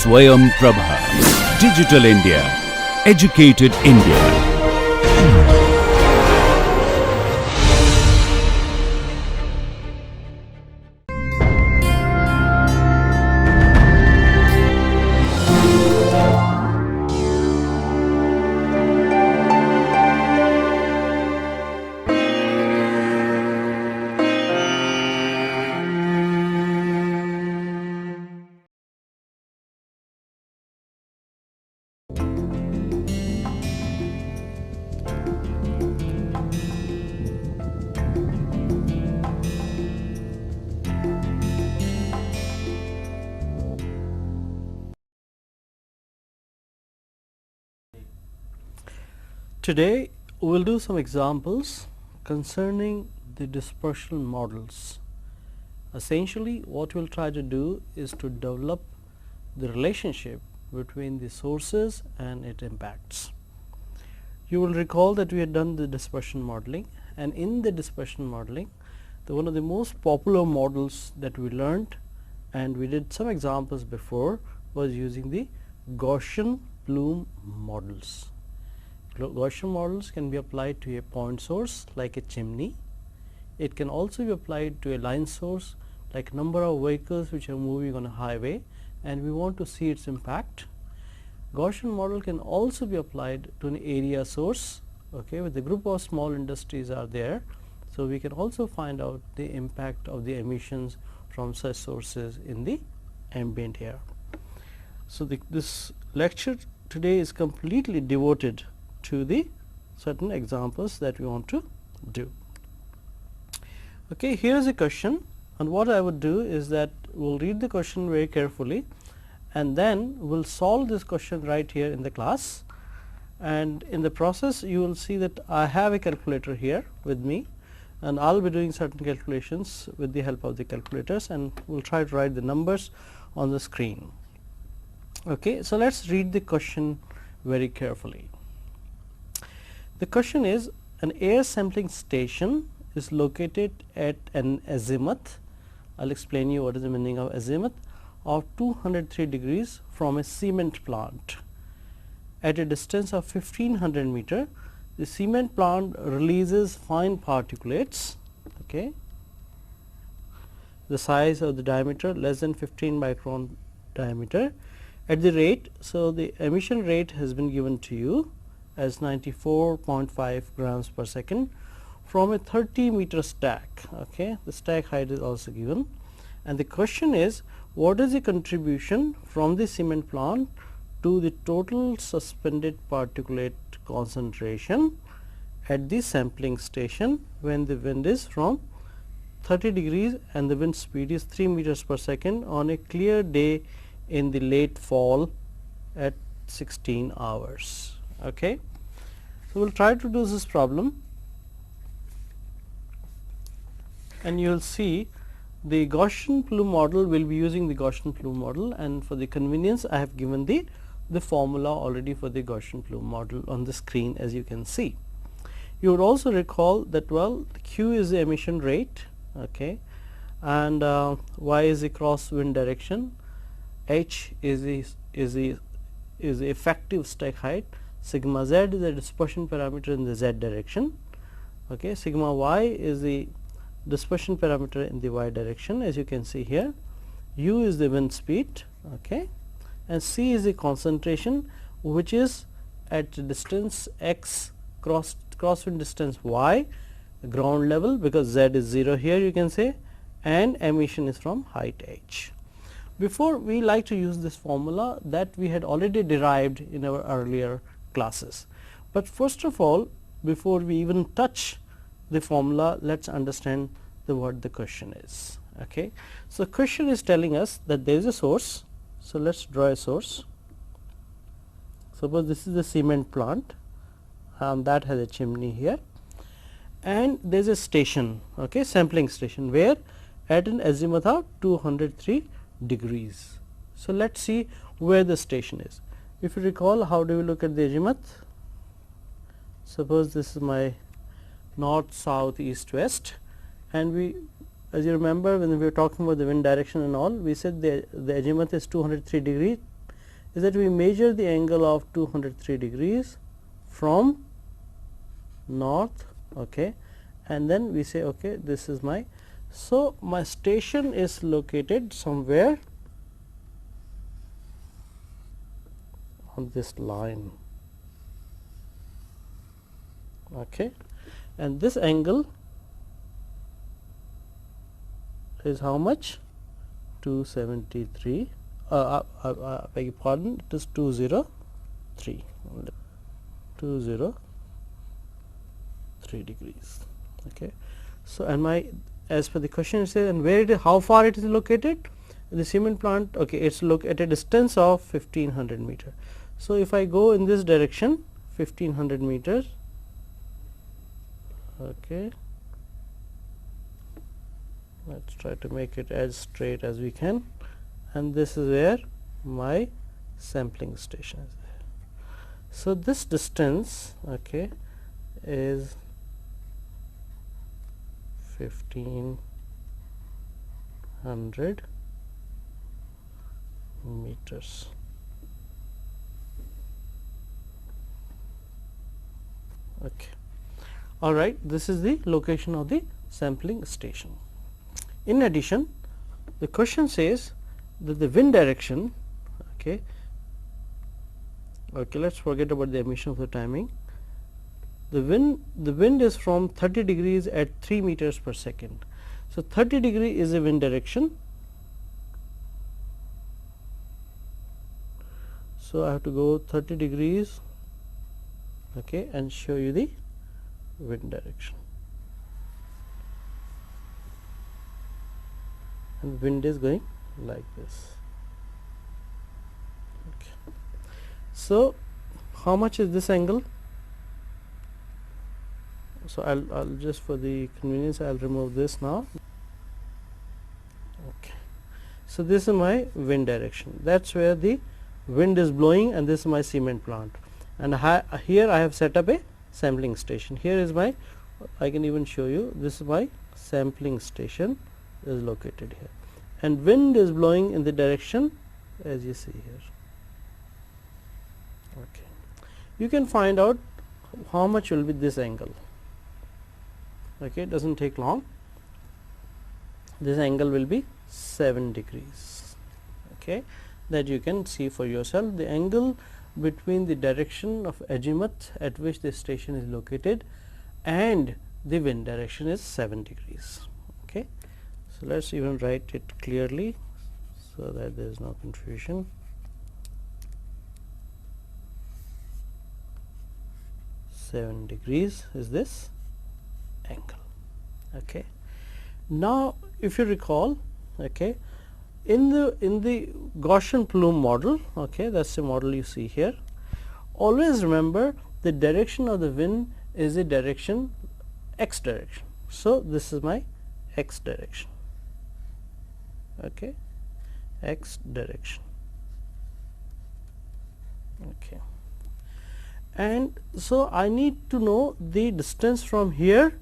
Swayam Prabha. Digital India. Educated India. Today we will do some examples concerning the dispersion models. Essentially what we will try to do is to develop the relationship between the sources and its impacts. You will recall that we had done the dispersion modeling, and in the dispersion modeling one of the most popular models that we learned, and we did some examples before, was using the Gaussian plume models. Gaussian models can be applied to a point source like a chimney. It can also be applied to a line source like number of vehicles which are moving on a highway and we want to see its impact. Gaussian model can also be applied to an area source, okay, with a group of small industries are there. So, we can also find out the impact of the emissions from such sources in the ambient air. So, this lecture today is completely devoted to the certain examples that we want to do. Okay, here is a question, and what I would do is that we will read the question very carefully and then we will solve this question right here in the class, and in the process you will see that I have a calculator here with me and I will be doing certain calculations with the help of the calculators, and we will try to write the numbers on the screen. Okay, so let us read the question very carefully. The question is, an air sampling station is located at an azimuth, I will explain you what is the meaning of azimuth, of 203 degrees from a cement plant. At a distance of 1500 meter, the cement plant releases fine particulates, okay, the size of the diameter less than 15 micron diameter at the rate. So, the emission rate has been given to you as 94.5 grams per second from a 30 meter stack. Okay. The stack height is also given, and the question is, what is the contribution from the cement plant to the total suspended particulate concentration at the sampling station when the wind is from 30 degrees and the wind speed is 3 meters per second on a clear day in the late fall at 16 hours. Okay. So, we will try to do this problem, and you will see the Gaussian plume model will be using the Gaussian plume model, and for the convenience I have given the formula already for the Gaussian plume model on the screen, as you can see. You would also recall that, well, Q is the emission rate, okay, and Y is the cross wind direction, H is the effective stack height, sigma z is the dispersion parameter in the z direction, okay, sigma y is the dispersion parameter in the y direction, as you can see here, u is the wind speed, okay, and c is the concentration which is at distance x cross wind distance y, ground level, because z is 0 here you can say, and emission is from height h. Before, we like to use this formula that we had already derived in our earlier classes, but first of all, before we even touch the formula, let us understand what the question is. Okay. So, question is telling us that there is a source. So, let us draw a source. Suppose this is the cement plant that has a chimney here, and there is a station, okay, sampling station, where at an azimuth of 203 degrees. So, let us see where the station is. If you recall, how do we look at the azimuth? Suppose this is my north, south, east, west, and we, as you remember, when we were talking about the wind direction and all, we said the azimuth is 203 degree is that we measure the angle of 203 degrees from north, okay, and then we say okay, this is my, so my station is located somewhere on this line, okay, and this angle is how much? 273, beg your pardon, it is 203 degrees, okay. So, and my, as per the question it says, and where it is, how far it is located? The cement plant, okay, it is located at a distance of 1500 meter. So, if I go in this direction 1500 meters, okay, let us try to make it as straight as we can, and this is where my sampling station is there. So, this distance, okay, is 1500 meters. Okay. All right, this is the location of the sampling station. In addition, the question says that the wind direction, okay, let us forget about the emission of the timing. The wind is from 30 degrees at 3 meters per second. So, 30 degree is a wind direction. So, I have to go 30 degrees, okay, and show you the wind direction, and wind is going like this. Okay. So, how much is this angle? So, I'll just for the convenience I'll remove this now. Okay. So, this is my wind direction, that is where the wind is blowing, and this is my cement plant, and here I have set up a sampling station. Here is my, I can even show you, this is my sampling station is located here, and wind is blowing in the direction as you see here. Okay. You can find out how much will be this angle. Okay, it does not take long. This angle will be 7 degrees, okay, that you can see for yourself. The angle between the direction of azimuth at which the station is located and the wind direction is 7 degrees. Okay. So, let us even write it clearly, so that there is no confusion. Seven degrees is this angle. Okay. Now, if you recall, okay, in the Gaussian plume model, okay, that is the model you see here. Always remember the direction of the wind is the direction x direction. So, this is my x direction, okay, x direction. Okay. And so, I need to know the distance from here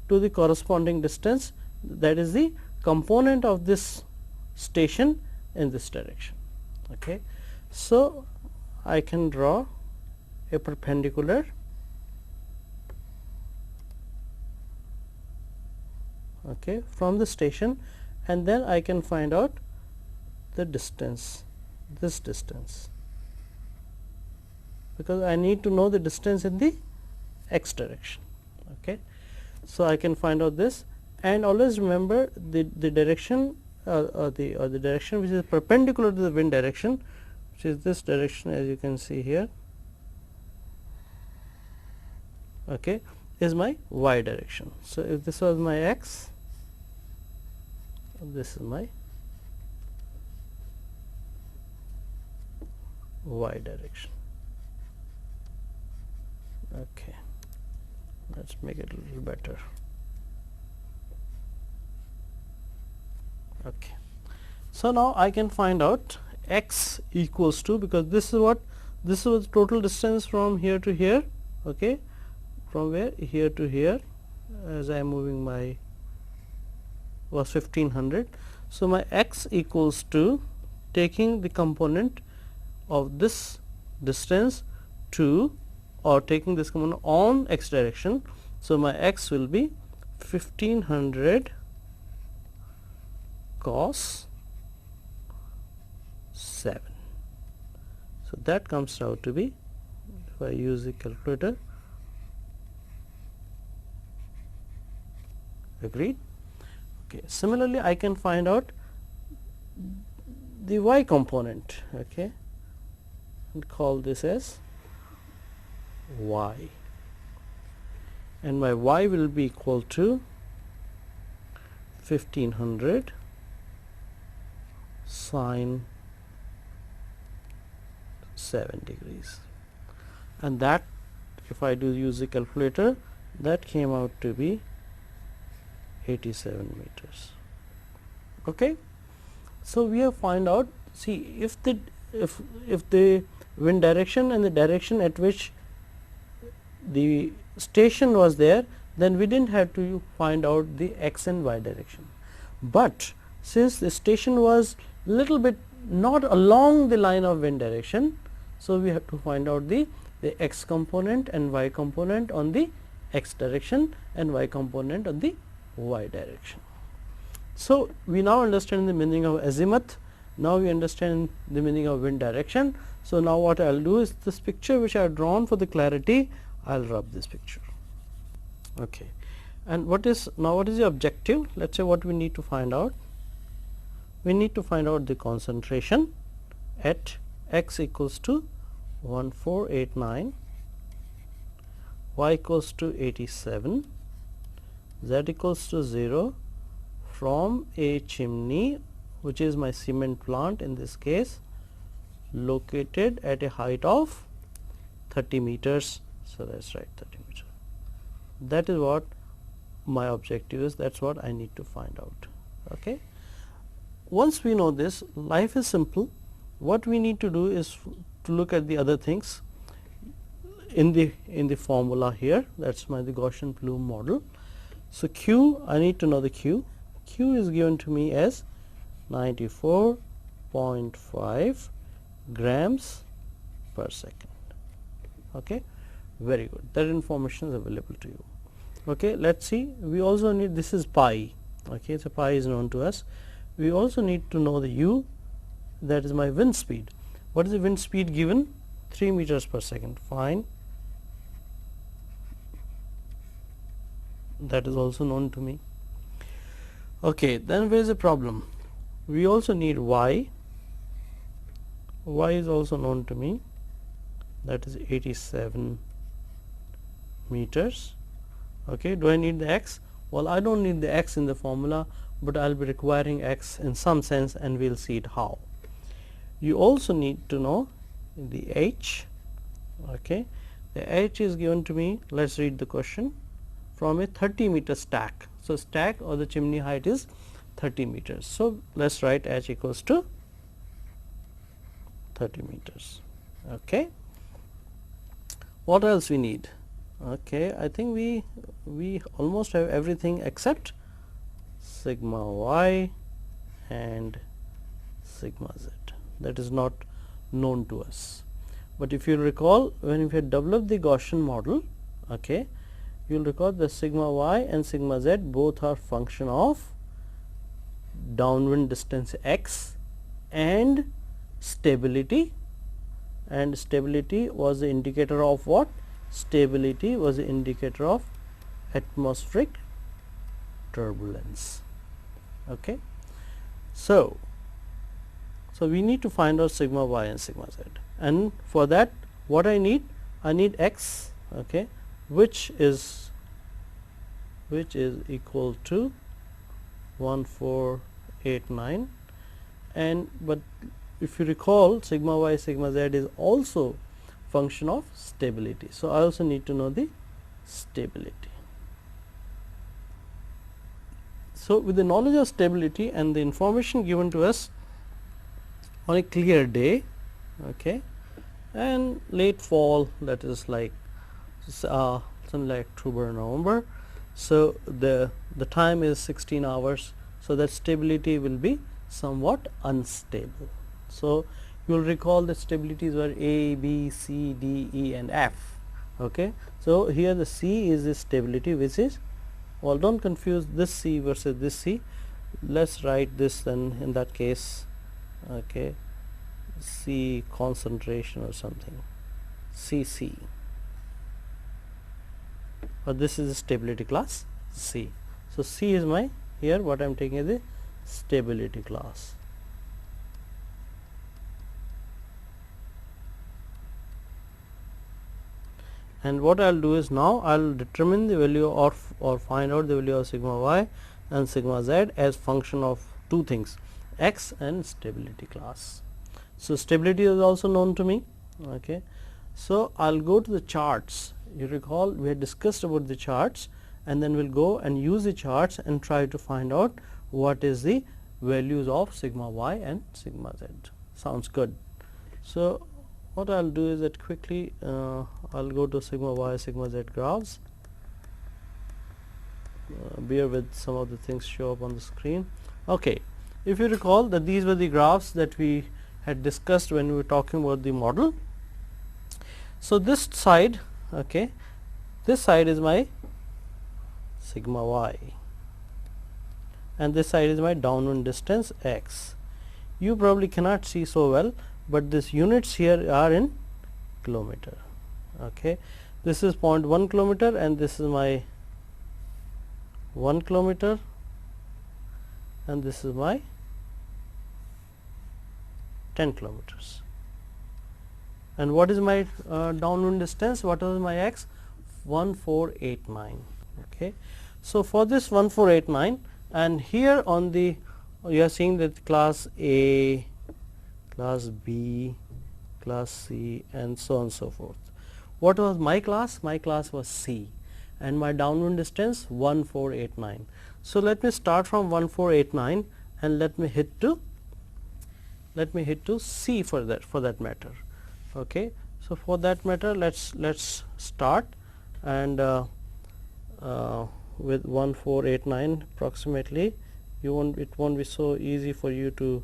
to the corresponding distance, that is the component of this station in this direction. Okay. So, I can draw a perpendicular, okay, from the station, and then I can find out the distance, this distance, because I need to know the distance in the x direction. Okay. So, I can find out this, and always remember the direction the direction which is perpendicular to the wind direction, which is this direction as you can see here, okay, is my y direction. So, if this was my x, this is my y direction. Okay. Let us make it a little better. Okay. So, now I can find out x equals to, because this is what, this was total distance from here to here, okay, from where, here to here, as I am moving my, was 1500. So, my x equals to, taking the component of this distance to, or taking this component on x direction. So, my x will be 1500 cos 7. So, that comes out to be, if I use the calculator, agreed. Okay. Similarly, I can find out the y component, okay, and call this as y, and my y will be equal to 1500 sine 7 degrees, and that, if I do use the calculator, that came out to be 87 meters. Okay. So, we have find out, see, if the wind direction and the direction at which the station was there, then we didn't have to find out the x and y direction. But since the station was little bit not along the line of wind direction, so we have to find out the x component and y component on the x direction and y component on the y direction. So, we now understand the meaning of azimuth, now we understand the meaning of wind direction. So, now what I will do is, this picture which I have drawn for the clarity, I will rub this picture. Okay. And what is now, what is the objective? Let us say what we need to find out. We need to find out the concentration at x equals to 1489, y equals to 87, z equals to 0 from a chimney, which is my cement plant in this case, located at a height of 30 meters. So, let us write 30 meters. That is what my objective is, that is what I need to find out. Okay. Once we know this, life is simple. What we need to do is to look at the other things in the formula here, that is the Gaussian plume model. So, Q, I need to know the Q. Q is given to me as 94.5 grams per second. Okay. Very good, that information is available to you. Okay. Let us see, we also need, this is pi, okay, so pi is known to us. We also need to know the u, that is my wind speed. What is the wind speed given? 3 meters per second, fine, that is also known to me. Okay, then where is the problem? We also need y, y is also known to me, that is 87 meters. Okay. Do I need the x? Well, I do not need the x in the formula, but I will be requiring x in some sense, and we will see it how. You also need to know the h. Okay. The h is given to me, let us read the question, from a 30 meter stack. So, stack or the chimney height is 30 meters. So, let us write h equals to 30 meters. Okay. What else we need? Okay, I think we almost have everything except sigma y and sigma z, that is not known to us. But if you recall, when we had developed the Gaussian model, okay, you will recall the sigma y and sigma z both are function of downwind distance x and stability, and stability was the indicator of what? Stability was the indicator of atmospheric turbulence. Okay. So, we need to find out sigma y and sigma z, and for that what I need? I need x, okay, which is equal to 1489, and but if you recall, sigma y sigma z is also function of stability. So, I also need to know the stability. So, with the knowledge of stability and the information given to us on a clear day, okay, and late fall, that is like something like October, November. So, the time is 16 hours. So, that stability will be somewhat unstable. So, you will recall the stabilities were A, B, C, D, E and F. Okay. So, here the C is the stability which is, well, don't confuse this C versus this C. Let's write this then in that case, okay, C concentration or something, CC, or this is stability class C. So, C is my, here what I am taking is the stability class. And what I will do is, now I will determine the value or find out the value of sigma y and sigma z as function of two things, x and stability class. So, stability is also known to me. Okay. So, I will go to the charts. You recall we had discussed about the charts, and then we will go and use the charts and try to find out what is the values of sigma y and sigma z. Sounds good. So, what I will do is that quickly I will go to sigma y, sigma z graphs. Bear with, some of the things show up on the screen. Okay. If you recall that these were the graphs that we had discussed when we were talking about the model. So, this side, okay, this side is my sigma y and this side is my downwind distance x. You probably cannot see so well, but these units here are in kilometer. Okay. This is 0.1 kilometer and this is my 1 kilometer and this is my 10 kilometers. And what is my downwind distance? What is my x? 1489. Okay. So, for this 1489, and here on the, you are seeing that class A, class B, class C and so on and so forth. What was my class? My class was C and my downwind distance 1489. So, let me start from 1489 and let me hit to C for that matter. Okay. So, for that matter let's start, and with 1489 approximately, it won't be so easy for you to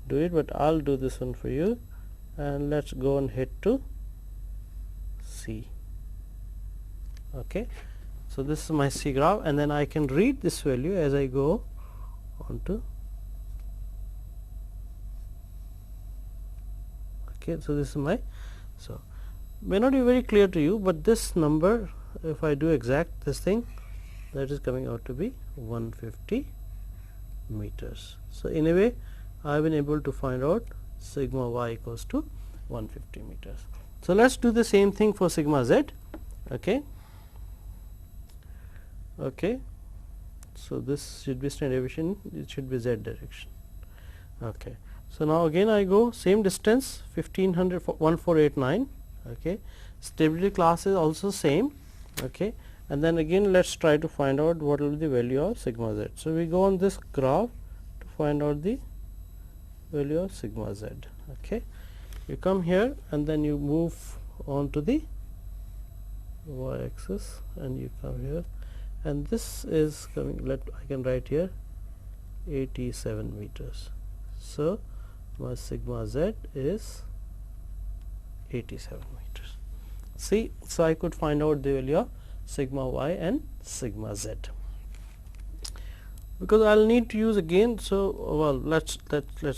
do it, but I will do this one for you, and let's go and hit to C. Okay. So, this is my C graph, and then I can read this value as I go on to. Okay. So, this is my, so may not be very clear to you, but this number, if I do exact this thing, that is coming out to be 150 meters. So, in a way I have been able to find out sigma y equals to 150 meters. So, let us do the same thing for sigma z. Okay. Okay. So, this should be standard deviation, it should be z direction. Okay. So, now again I go same distance 1500 1489. Okay. Stability class is also same. Okay. And then again let us try to find out what will be the value of sigma z. So, we go on this graph to find out the value of sigma z. Okay. You come here and then you move on to the y axis and you come here, and this is coming, I can write here 87 meters. So, my sigma z is 87 meters. See, so I could find out the value of sigma y and sigma z, because I will need to use again. So, well, let's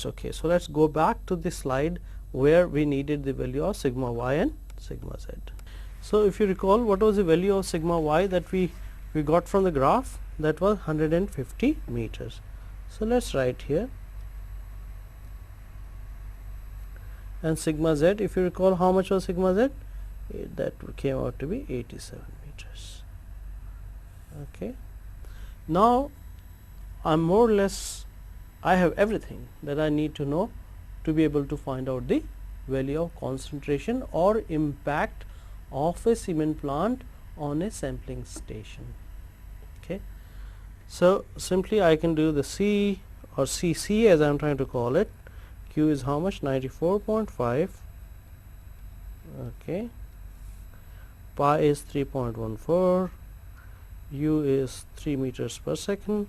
okay. So, let's go back to the slide where we needed the value of sigma y and sigma z. So, if you recall, what was the value of sigma y that we got from the graph? That was 150 meters. So, let us write here, and sigma z, if you recall, how much was sigma z? That came out to be 87 meters. Okay. Now, I am more or less, I have everything that I need to know to be able to find out the value of concentration or impact of a cement plant on a sampling station. Okay. So, simply I can do the C or CC as I am trying to call it. Q is how much? 94.5. Okay. Pi is 3.14, U is 3 meters per second,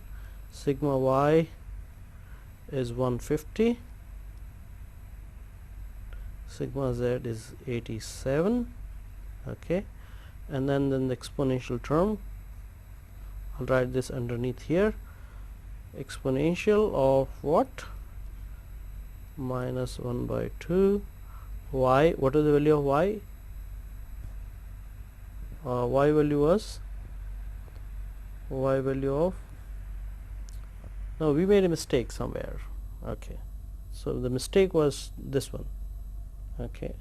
sigma y is 150, sigma z is 87, okay, and then the exponential term, I'll write this underneath here, exponential of what, minus 1 by 2 y. What is the value of y? Y value was y value of, no, we made a mistake somewhere, okay, so the mistake was this one, okay,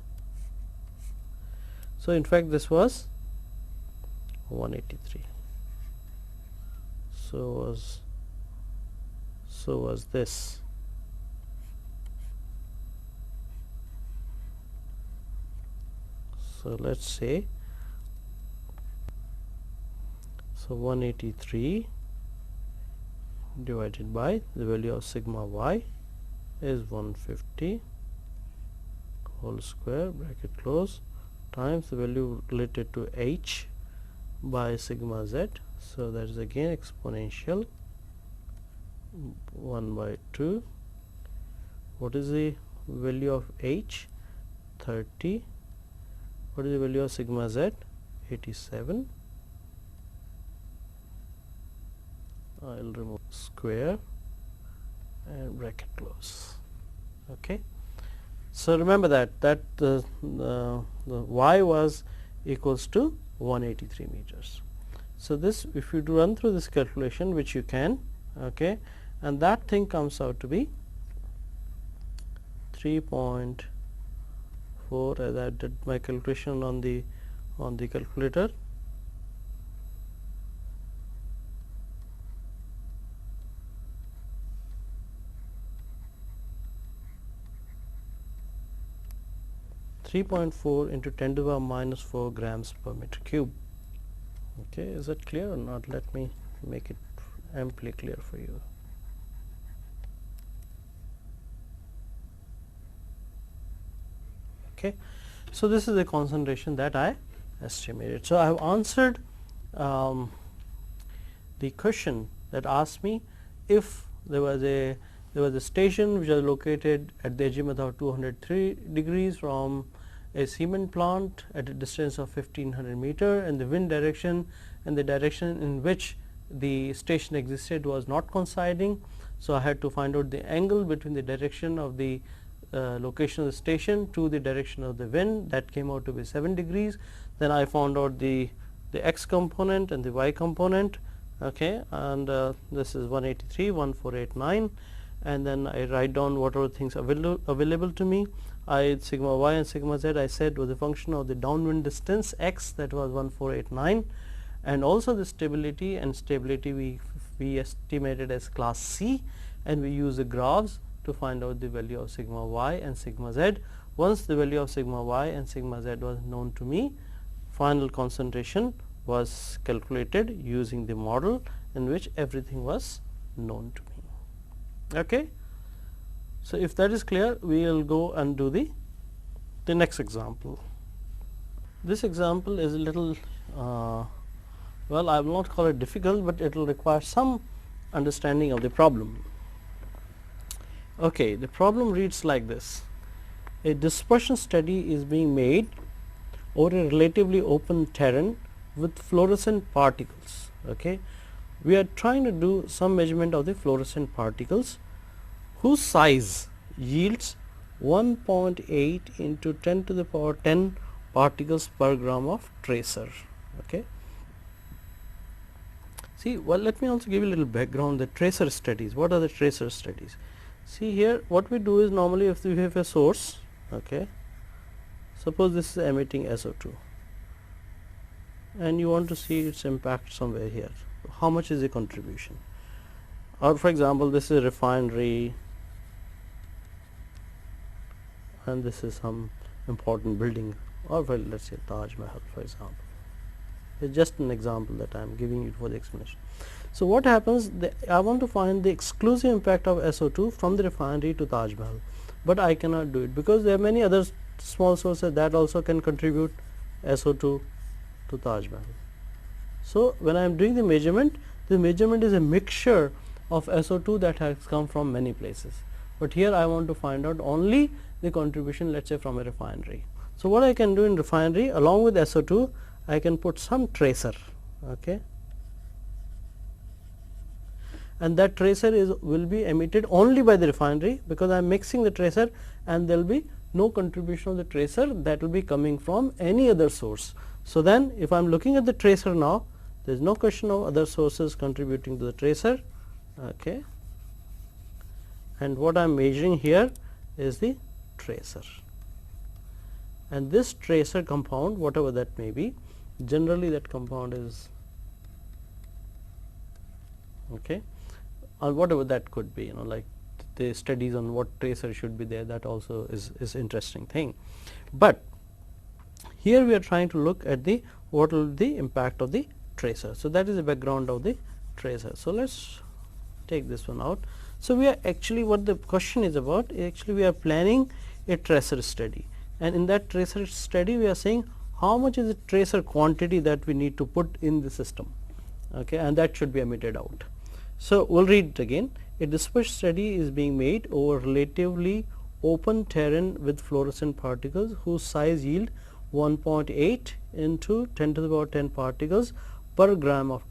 so in fact this was 183, so was this. So let's say, so 183 divided by the value of sigma y is 150 whole square bracket close times the value related to h by sigma z. So that is again exponential 1 by 2. What is the value of h? 30. What is the value of sigma z? 87. I will remove square and bracket close. Okay. So remember that the y was equals to 183 meters. So this, if you do run through this calculation, which you can, okay, and that thing comes out to be 3.4, as I did my calculation on the calculator. (3.4) into 10 to the power minus 4 grams per meter cube. Okay, is that clear or not? Let me make it amply clear for you. Okay, so this is the concentration that I estimated. So I have answered the question that asked me if there was a station which was located at the azimuth of 203 degrees from a cement plant at a distance of 1500 meter, and the wind direction and the direction in which the station existed was not coinciding. So I had to find out the angle between the direction of the location of the station to the direction of the wind. That came out to be 7 degrees. Then I found out the x component and the y component, okay, and this is 183, 1489, and then I write down whatever things available to me. Sigma y and sigma z I said was a function of the downwind distance x, that was 1489, and also the stability, and stability we estimated as class C, and we use the graphs to find out the value of sigma y and sigma z. Once the value of sigma y and sigma z was known to me, final concentration was calculated using the model in which everything was known to me. Okay. So if that is clear, we will go and do the next example. This example is a little well, I will not call it difficult, but it will require some understanding of the problem. Okay, the problem reads like this: a dispersion study is being made over a relatively open terrain with fluorescent particles. Okay, we are trying to do some measurement of the fluorescent particles whose size yields 1.8 into 10 to the power 10 particles per gram of tracer. Okay. See, well, let me also give you a little background. The tracer studies. What are the tracer studies? See here, what we do is, normally if we have a source, okay, suppose this is emitting SO2, and you want to see its impact somewhere here. How much is the contribution? Or for example, this is a refinery, and this is some important building, or well, let's say Taj Mahal, for example. It's just an example that I am giving you for the explanation. So what happens, I want to find the exclusive impact of SO2 from the refinery to Taj Mahal, but I cannot do it because there are many other small sources that also can contribute SO2 to Taj Mahal. So when I am doing the measurement is a mixture of SO2 that has come from many places. but here I want to find out only the contribution, let us say, from a refinery. So, what I can do in refinery, along with SO2, I can put some tracer, okay, and that tracer will be emitted only by the refinery, because I am mixing the tracer and there will be no contribution of the tracer that will be coming from any other source. So, then if I am looking at the tracer now, there is no question of other sources contributing to the tracer, okay, and what I am measuring here is the tracer, and this tracer compound, whatever that may be, generally that compound is, okay, or whatever that could be, like the studies on what tracer should be there, that also is interesting thing. But here we are trying to look at the what will be the impact of the tracer. So, that is the background of the tracer. So, let us take this one out. So, we are actually, what the question is about, actually we are planning a tracer study, and in that tracer study we are saying how much is the tracer quantity that we need to put in the system, okay, and that should be emitted out. So, we will read it again. A dispersion study is being made over relatively open terrain with fluorescent particles whose size yield 1.8 into 10 to the power 10 particles per gram of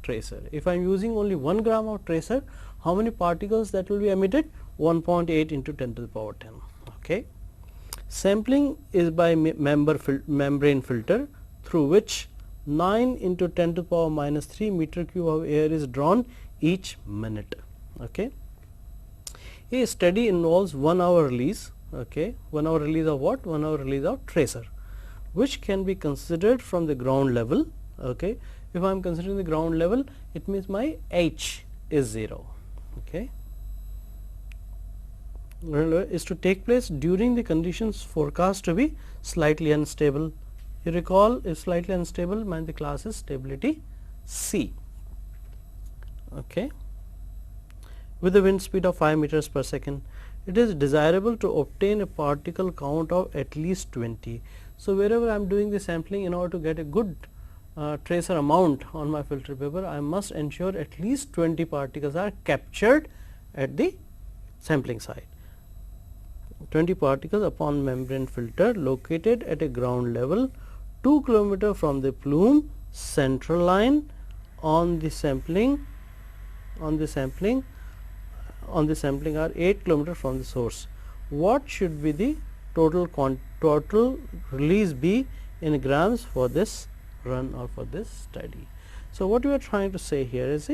tracer. If I am using only 1 gram of tracer, how many particles that will be emitted? 1.8 into 10 to the power 10. Okay. Sampling is by membrane filter, through which 9 into 10 to the power minus 3 meter cube of air is drawn each minute. Okay. A study involves 1 hour release, okay, 1 hour release of what? 1 hour release of tracer, which can be considered from the ground level. Okay. If I am considering the ground level, it means my H is 0. Okay. Is to take place during the conditions forecast to be slightly unstable. You recall, if slightly unstable means the class is stability C. Okay. With a wind speed of 5 meters per second, it is desirable to obtain a particle count of at least 20. So, wherever I am doing the sampling, in order to get a good tracer amount on my filter paper, I must ensure at least 20 particles are captured at the sampling site. 20 particles upon membrane filter located at a ground level 2 km from the plume central line on the sampling are 8 km from the source. What should be the total release be in grams for this run or for this study? So, what we are trying to say here is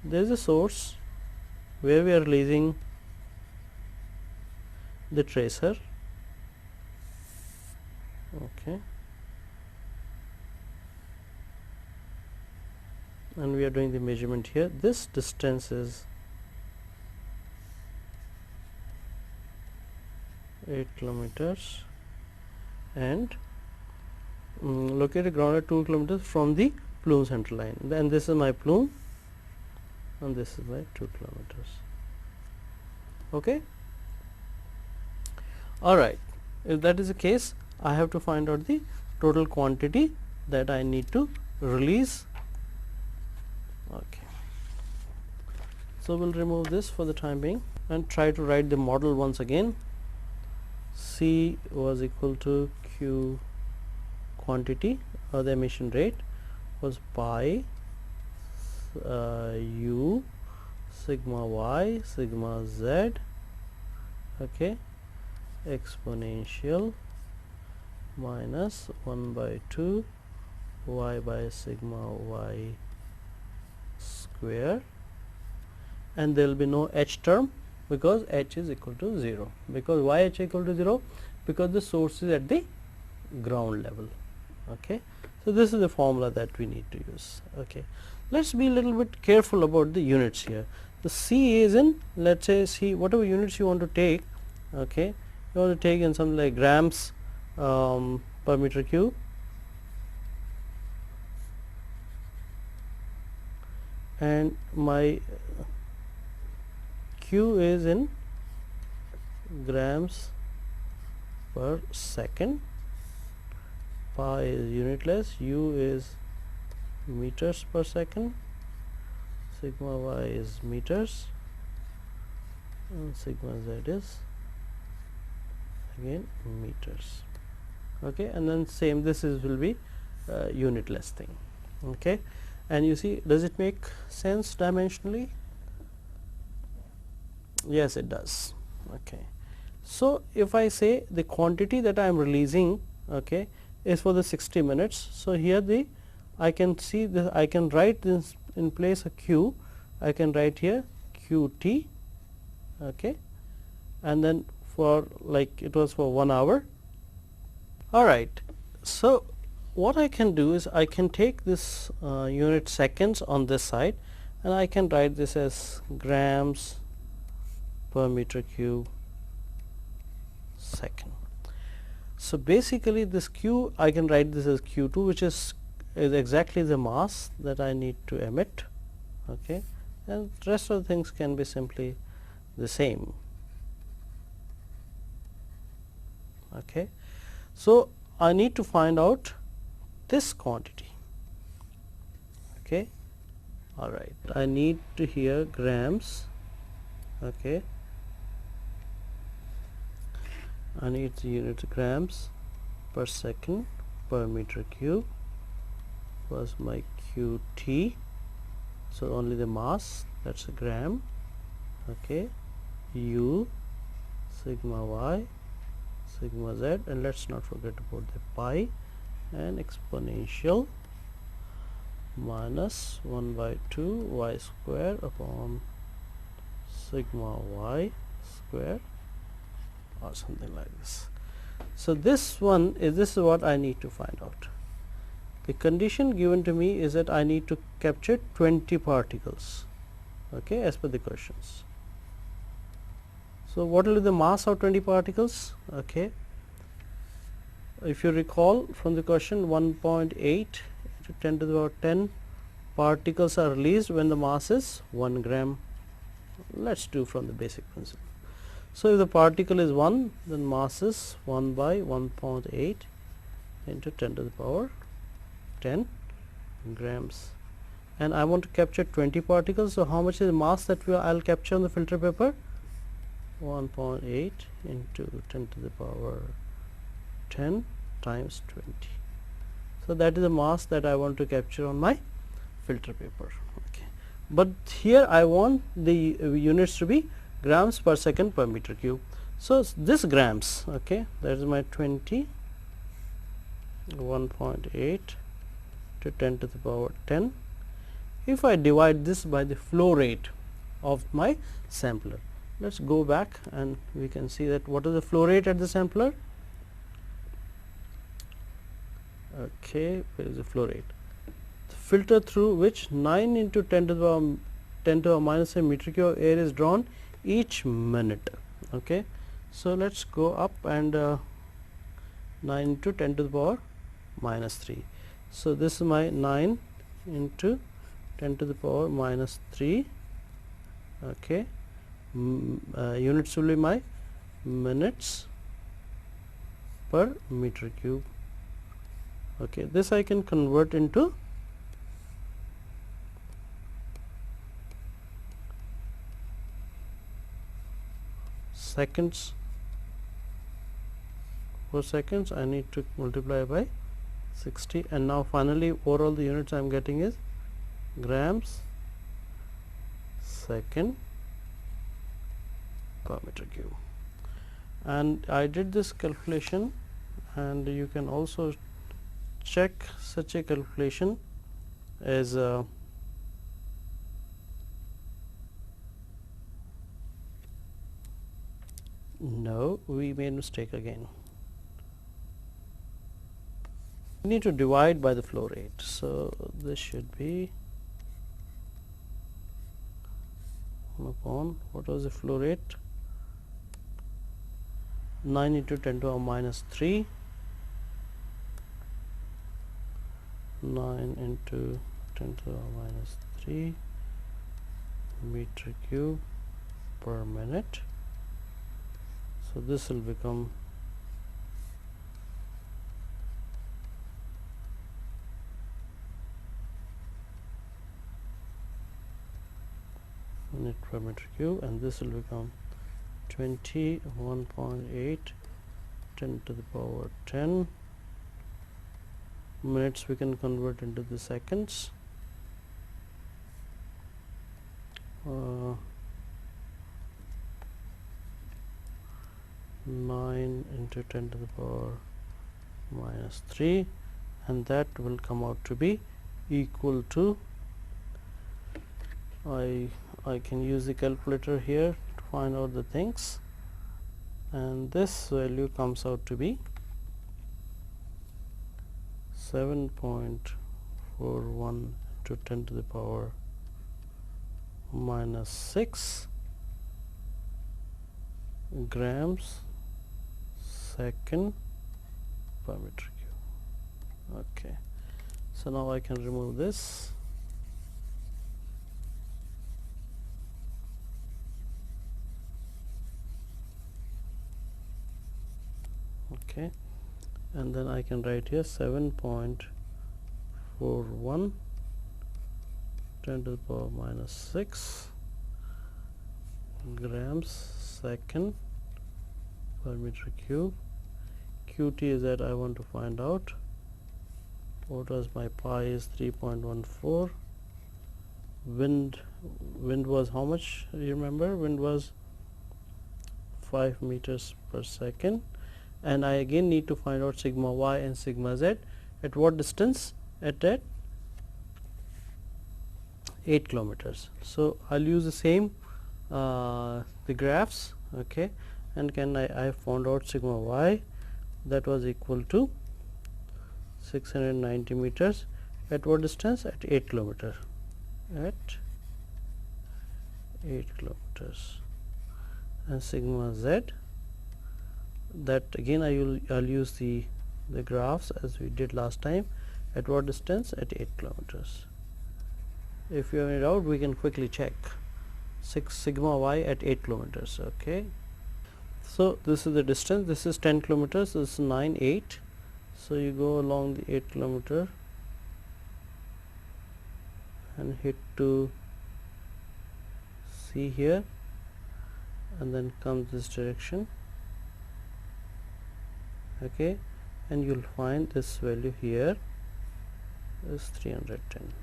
there is a source where we are releasing the tracer, okay, and we are doing the measurement here. This distance is 8 kilometers and located ground at 2 kilometers from the plume central line. Then this is my plume and this is my 2 kilometers. Okay. All right. If that is the case, I have to find out the total quantity that I need to release. Okay. So, we will remove this for the time being and try to write the model once again. C was equal to Q quantity, or the emission rate was pi U sigma y sigma z, okay, exponential minus 1 by 2 y by sigma y square, and there will be no h term because h is equal to 0. Because why h equal to 0? Because the source is at the ground level. Okay. So, this is the formula that we need to use. Okay. Let us be a little bit careful about the units here. The C is in, let us say C, whatever units you want to take, okay, you want to take in something like grams per meter cube, and my Q is in grams per second, pi is unitless, U is meters per second, sigma y is meters, and sigma z is again meters. Okay, and then same, this is will be unitless thing. Okay, and you see, does it make sense dimensionally? Yes, it does. Okay, so if I say the quantity that I am releasing, okay, is for the 60 minutes. So here the I can see this, I can write this in place of q, I can write here qt, okay, and then for like it was for 1 hour. All right, so what I can do is I can take this unit seconds on this side, and I can write this as grams per meter cube second. So basically this q, I can write this as q2, which is exactly the mass that I need to emit, okay, and rest of the things can be simply the same. Okay, so I need to find out this quantity. Okay, all right, I need to hear grams. Okay, I need the unit grams per second per meter cube was my qt, so only the mass, that's a gram. Okay, u sigma y sigma z, and let's not forget about the pi, and exponential minus 1 by 2 y square upon sigma y square, or something like this. So this one is, this is what I need to find out. The condition given to me is that I need to capture 20 particles, okay, as per the questions. So what will be the mass of 20 particles? Okay, if you recall from the question, 1.8 to 10 to the power 10 particles are released when the mass is 1 gram. Let's do from the basic principle. So if the particle is 1, then mass is 1 by 1.8 into 10 to the power 10 grams, and I want to capture 20 particles. So how much is the mass that I'll capture on the filter paper? 1.8 into 10 to the power 10 times 20. So that is the mass that I want to capture on my filter paper. Okay, but here I want the units to be grams per second per meter cube. So this grams, okay, that is my 20, 1.8 to 10 to the power 10. If I divide this by the flow rate of my sampler, let's go back and we can see that what is the flow rate at the sampler. Okay, where is the flow rate? The filter through which 9 into 10 to the power 10 to the minus a meter cube air is drawn each minute. Okay, so let's go up and 9 into 10 to the power minus 3. So this is my 9 into 10 to the power minus 3. Okay, units will be my minutes per meter cube. Okay, this I can convert into seconds. For seconds I need to multiply by 60, and now finally overall the units I am getting is grams second per meter cube. And I did this calculation, and you can also check such a calculation as no, we made mistake again. We need to divide by the flow rate. So this should be 1 upon, what was the flow rate? 9 into 10 to the minus 3, 9 into 10 to the minus 3 meter cube per minute. So this will become unit per meter cube, and this will become 21.8 10 to the power 10 minutes. We can convert into the seconds. 9 into 10 to the power minus 3, and that will come out to be equal to, I can use the calculator here to find out the things, and this value comes out to be 7.41 into 10 to the power minus 6 grams second per meter cube. Okay, so now I can remove this. Okay, and then I can write here 7.41 10 to the power minus 6 grams second per meter cube. Qt is that I want to find out. What was my pi is 3.14. Wind was how much? You remember, wind was 5 meters per second, and I again need to find out sigma y and sigma z at what distance? At 8 kilometers. So I'll use the same the graphs. Okay, and I found out sigma y, that was equal to 690 meters at what distance? At 8 kilometers. At 8 kilometers. And sigma z, that again I'll use the graphs as we did last time. At what distance? At 8 kilometers. If you have any doubt, we can quickly check. Sigma y at 8 kilometers. Okay, so this is the distance. This is 10 kilometers. This is 9 8. So you go along the 8 kilometer and hit to C here, and then comes this direction. Okay, and you'll find this value here is 310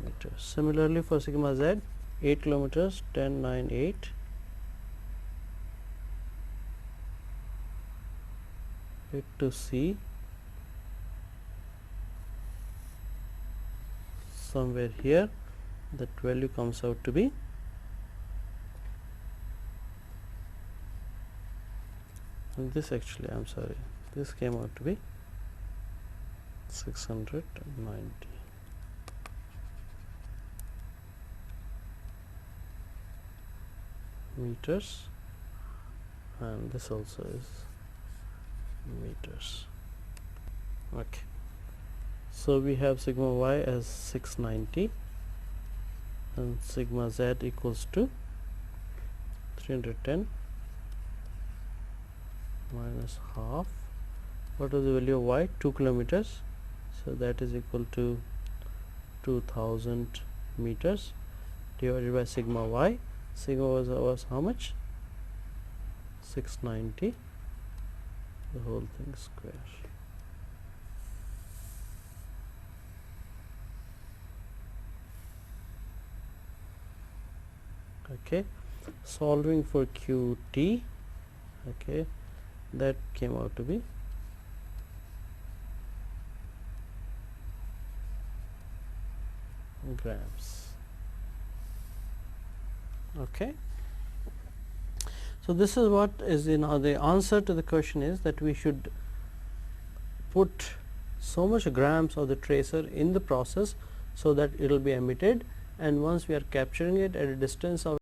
meters. Similarly for sigma z, 8 kilometers, 10 9 8. Hit to C, somewhere here, that value comes out to be this, actually I'm sorry, this came out to be 690 meters, and this also is meters. Okay, so we have sigma y as 690 and sigma z equals to 310 minus half. What is the value of y? 2 kilometers, so that is equal to 2000 meters divided by sigma y. Sigma was how much? 690, the whole thing square. Okay, solving for qt, okay, that came out to be grams. Okay, so this is what is, the answer to the question is that we should put so much grams of the tracer in the process so that it will be emitted, and once we are capturing it at a distance of